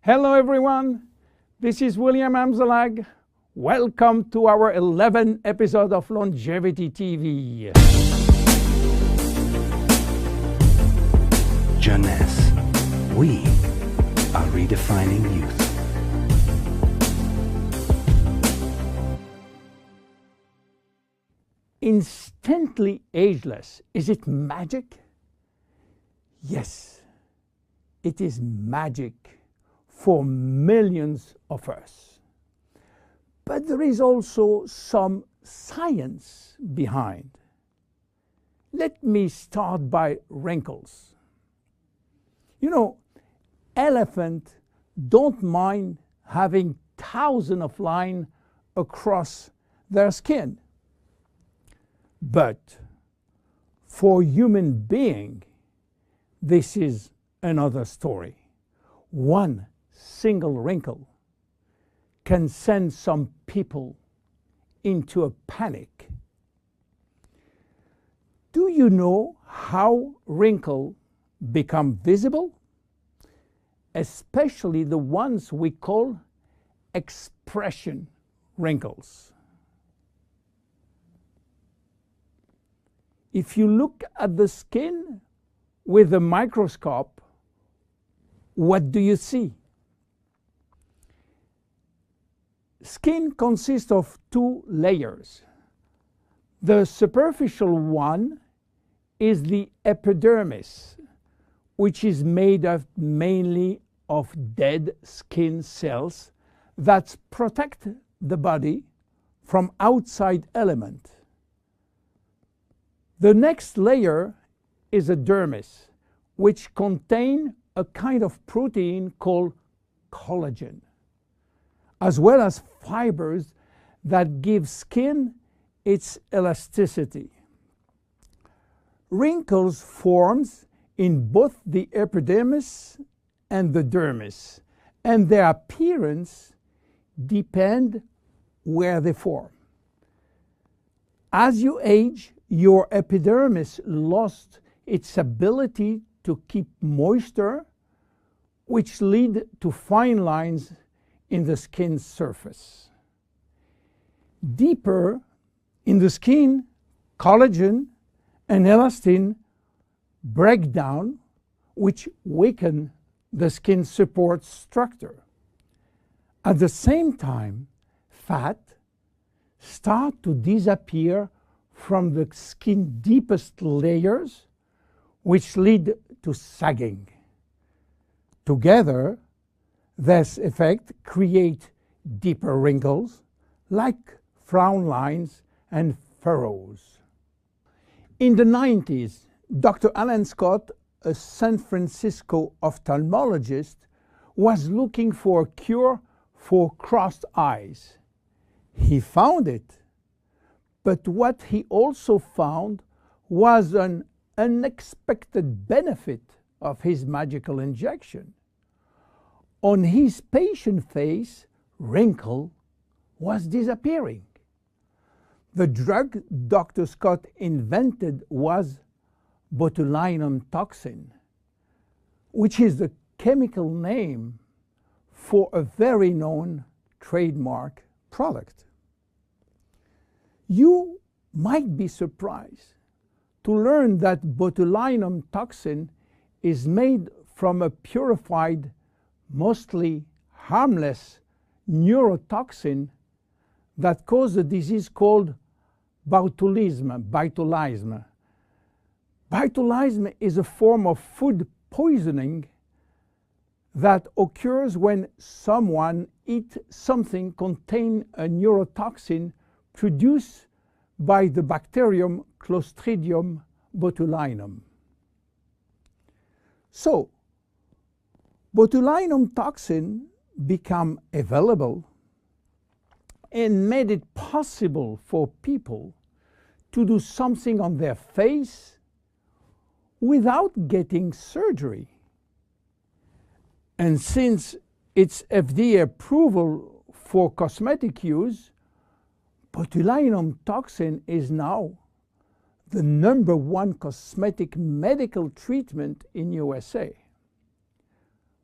Hello everyone, this is William Amzalag. Welcome to our 11th episode of Longevity TV. Jeunesse, we are redefining youth. Instantly ageless, is it magic? Yes, it is magic for millions of us. But there is also some science behind. Let me start by wrinkles. You know, elephants don't mind having thousands of lines across their skin. But for human being, this is another story. One single wrinkle can send some people into a panic. Do you know how wrinkles become visible? Especially the ones we call expression wrinkles. If you look at the skin with a microscope, what do you see? Skin consists of two layers. The superficial one is the epidermis, which is made up mainly of dead skin cells that protect the body from outside elements. The next layer is a dermis, which contains a kind of protein called collagen, as well as fibers that give skin its elasticity. Wrinkles form in both the epidermis and the dermis, and their appearance depends where they form. As you age, your epidermis lost its ability to keep moisture, which lead to fine lines in the skin surface. Deeper in the skin, collagen and elastin break down, which weaken the skin support structure. At the same time, fat start to disappear from the skin's deepest layers, which lead to sagging. Together, this effect creates deeper wrinkles, like frown lines and furrows. In the 90s, Dr. Alan Scott, a San Francisco ophthalmologist, was looking for a cure for crossed eyes. He found it. But what he also found was an unexpected benefit of his magical injection. On his patient face, wrinkle was disappearing. The drug Dr. Scott invented was botulinum toxin, which is the chemical name for a very known trademark product. You might be surprised to learn that botulinum toxin is made from a purified, mostly harmless neurotoxin that causes a disease called botulism. Botulism is a form of food poisoning that occurs when someone eats something containing a neurotoxin produced by the bacterium Clostridium botulinum. So, botulinum toxin became available and made it possible for people to do something on their face without getting surgery. And since its FDA approval for cosmetic use, botulinum toxin is now the #1 cosmetic medical treatment in USA.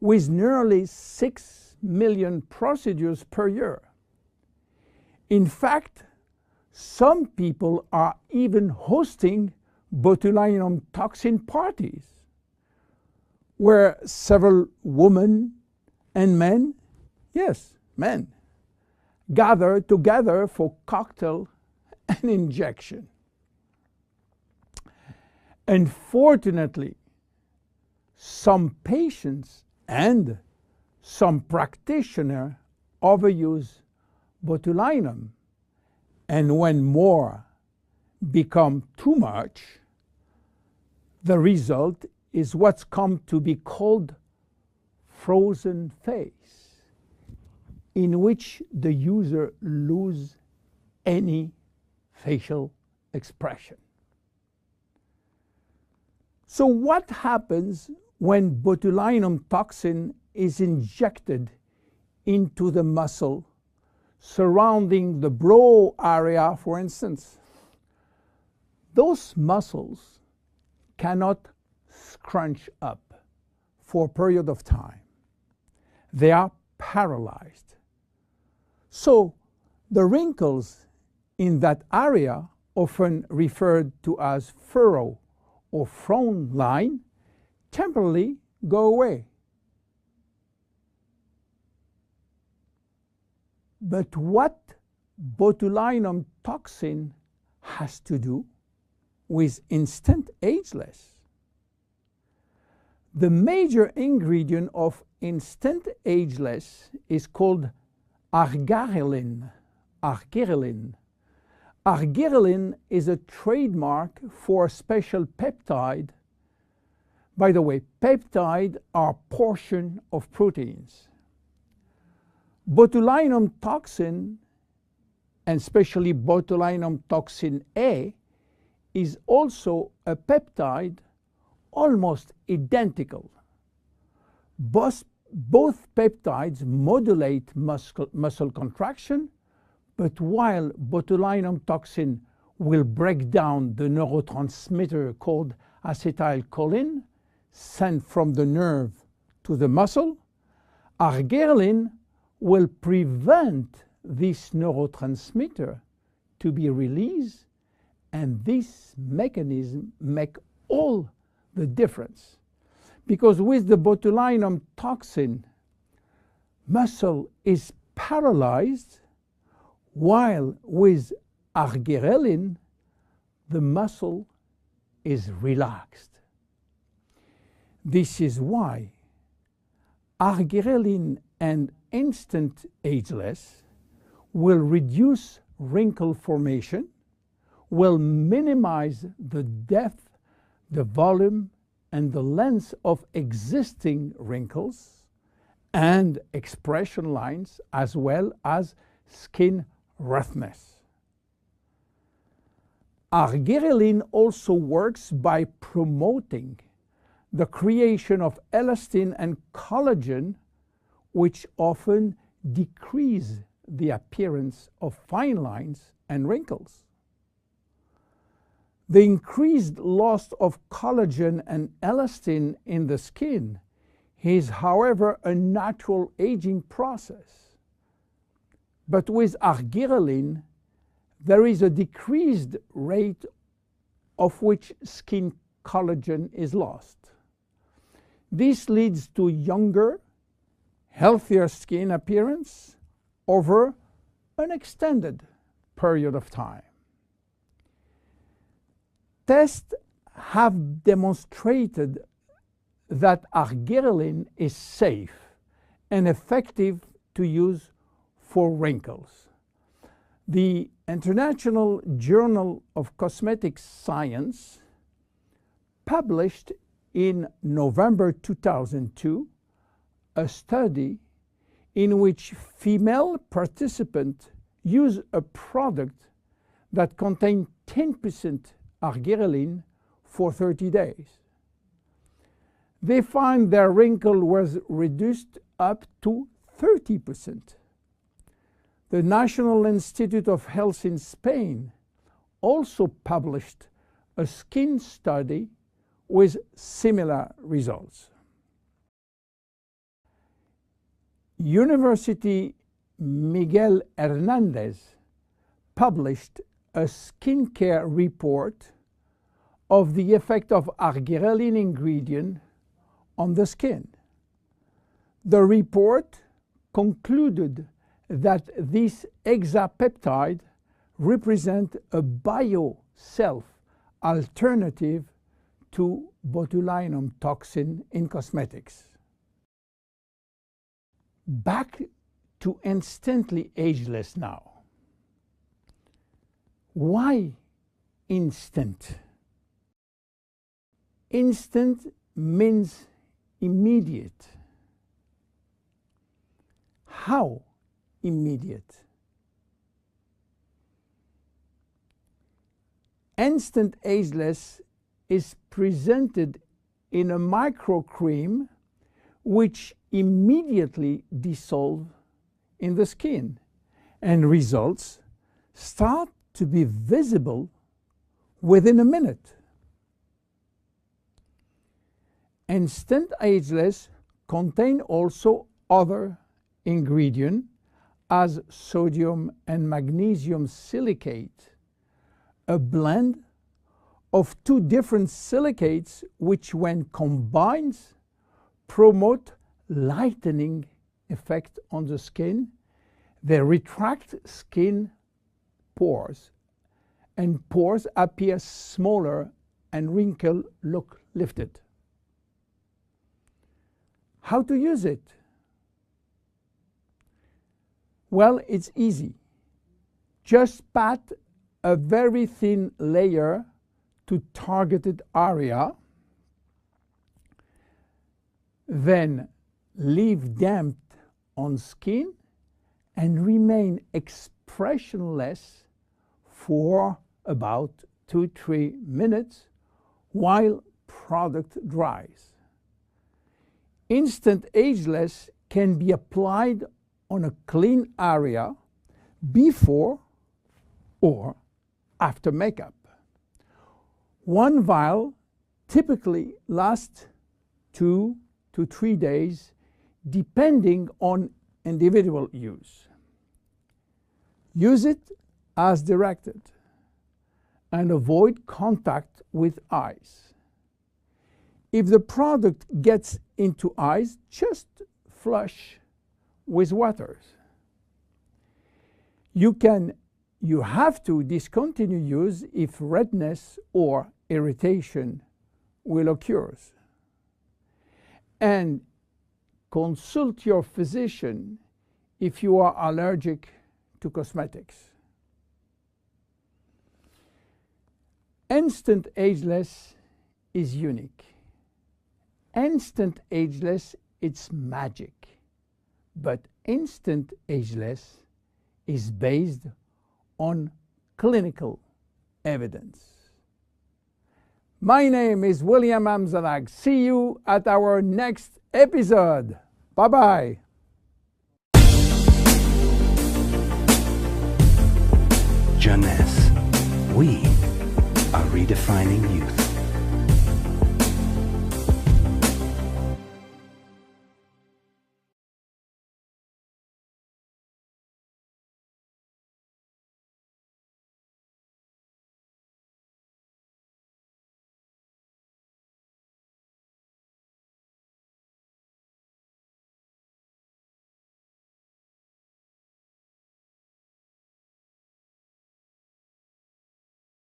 with nearly 6 million procedures per year. In fact, some people are even hosting botulinum toxin parties, where several women and men, yes, men, gather together for cocktail and injection. Unfortunately, some patients and some practitioners overuse botulinum, and when more become too much, the result is what's come to be called frozen face, in which the user loses any facial expression. So what happens when botulinum toxin is injected into the muscle surrounding the brow area, for instance? Those muscles cannot scrunch up for a period of time. They are paralyzed. So the wrinkles in that area, often referred to as furrow or frown line, temporarily go away. But what botulinum toxin has to do with instant ageless? The major ingredient of instant ageless is called argyreline. Argyreline. Argyreline is a trademark for a special peptide. By the way, peptides are portions of proteins. Botulinum toxin, and especially botulinum toxin A, is also a peptide almost identical. Both peptides modulate muscle contraction, but while botulinum toxin will break down the neurotransmitter called acetylcholine sent from the nerve to the muscle, argyreline will prevent this neurotransmitter to be released, and this mechanism makes all the difference. Because with the botulinum toxin, muscle is paralyzed, while with argyreline, the muscle is relaxed. This is why argyreline and instant ageless will reduce wrinkle formation, will minimize the depth, the volume, and the length of existing wrinkles and expression lines, as well as skin roughness. Argyreline also works by promoting the creation of elastin and collagen, which often decrease the appearance of fine lines and wrinkles. The increased loss of collagen and elastin in the skin is, however, a natural aging process. But with argyreline, there is a decreased rate of which skin collagen is lost. This leads to younger, healthier skin appearance over an extended period of time. Tests have demonstrated that argyreline is safe and effective to use for wrinkles. The International Journal of Cosmetic Science published in November 2002 a study in which female participants used a product that contained 10% argyreline for 30 days. They find their wrinkle was reduced up to 30%. The National Institute of Health in Spain also published a skin study with similar results. University Miguel Hernandez published a skincare report of the effect of argyreline ingredient on the skin. The report concluded that this hexapeptide represents a bio-self alternative to botulinum toxin in cosmetics. Back to instantly ageless now. Why instant? Instant means immediate. How immediate? Instant ageless is presented in a microcream which immediately dissolve in the skin, and results start to be visible within a minute. Instant ageless contain also other ingredients as sodium and magnesium silicate, a blend of two different silicates which when combined promote lightening effect on the skin. They retract skin pores, and pores appear smaller and wrinkles look lifted. How to use it? Well, it's easy. Just pat a very thin layer to targeted area, then leave damp on skin and remain expressionless for about 2-3 minutes while product dries. Instant ageless can be applied on a clean area before or after makeup. One vial typically lasts 2 to 3 days depending on individual use. Use it as directed and avoid contact with eyes. If the product gets into eyes, just flush with water. You have to discontinue use if redness or irritation will occur. And consult your physician if you are allergic to cosmetics. Instant ageless is unique. Instant ageless, it's magic. But instant ageless is based on clinical evidence. My name is William Amzalag. See you at our next episode. Bye-bye. Jeunesse, we are redefining youth.